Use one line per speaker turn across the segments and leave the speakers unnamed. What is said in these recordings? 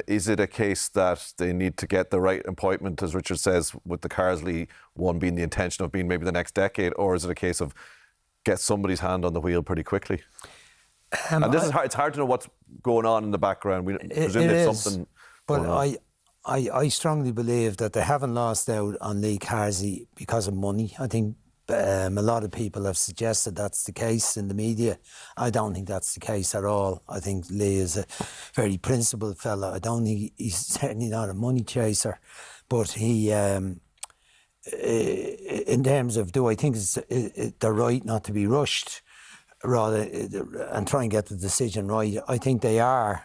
Is it a case that they need to get the right appointment, as Richard says, with the Carsley one being the intention of being maybe the next decade, or is it a case of get somebody's hand on the wheel pretty quickly? And this is hard, it's hard to know what's going on in the background. We presume there's something.
But I strongly believe that they haven't lost out on Lee Carsley because of money. I think a lot of people have suggested that's the case in the media. I don't think that's the case at all. I think Lee is a very principled fella. I don't think he's certainly not a money chaser. But he, in terms of, do I think they're right not to be rushed rather and try and get the decision right? I think they are.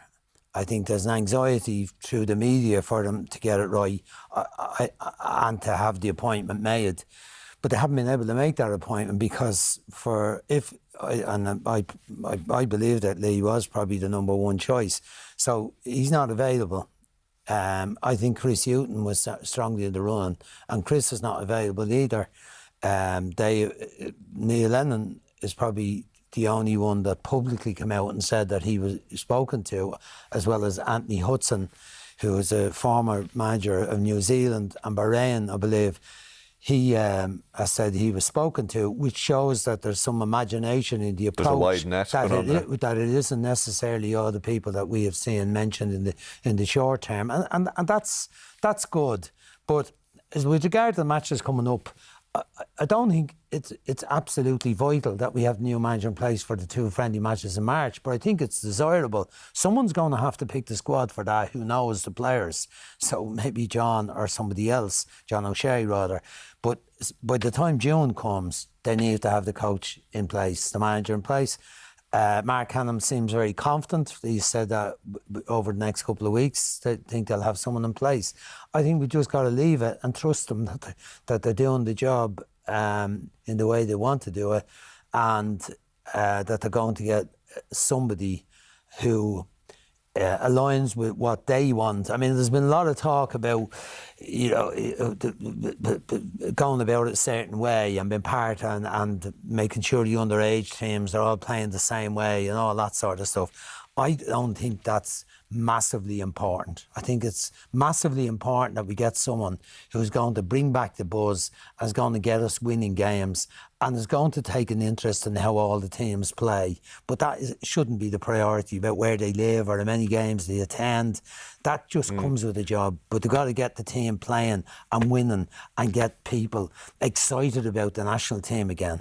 I think there's an anxiety through the media for them to get it right and to have the appointment made. But they haven't been able to make that appointment because I believe that Lee was probably the number one choice. So he's not available. I think 𝐁𝐫𝐢𝐚 was strongly in the run, and Chris is not available either. Neil Lennon is probably the only one that publicly came out and said that he was spoken to, as well as Anthony Hudson, who is a former manager of New Zealand and Bahrain, I believe. He has said he was spoken to, which shows that there's some imagination in the approach.
There's a wide net
that it isn't necessarily all the people that we have seen mentioned in the short term, and that's good. But as with regard to the matches coming up, I don't think it's absolutely vital that we have the new manager in place for the two friendly matches in March, but I think it's desirable. Someone's going to have to pick the squad for that who knows the players. So maybe John or somebody else, John O'Shea rather. But by the time June comes, they need to have the coach in place, the manager in place. Mark Hannam seems very confident. He said that over the next couple of weeks they think they'll have someone in place. I think we just got to leave it and trust them that they're doing the job in the way they want to do it, and that they're going to get somebody who aligns with what they want. I mean, there's been a lot of talk about, going about it a certain way and being part and making sure the underage teams are all playing the same way and all that sort of stuff. I don't think that's massively important. I think it's massively important that we get someone who's going to bring back the buzz, is going to get us winning games, and is going to take an interest in how all the teams play. But that shouldn't be the priority about where they live or how many games they attend. That just comes with the job. But they've got to get the team playing and winning and get people excited about the national team again.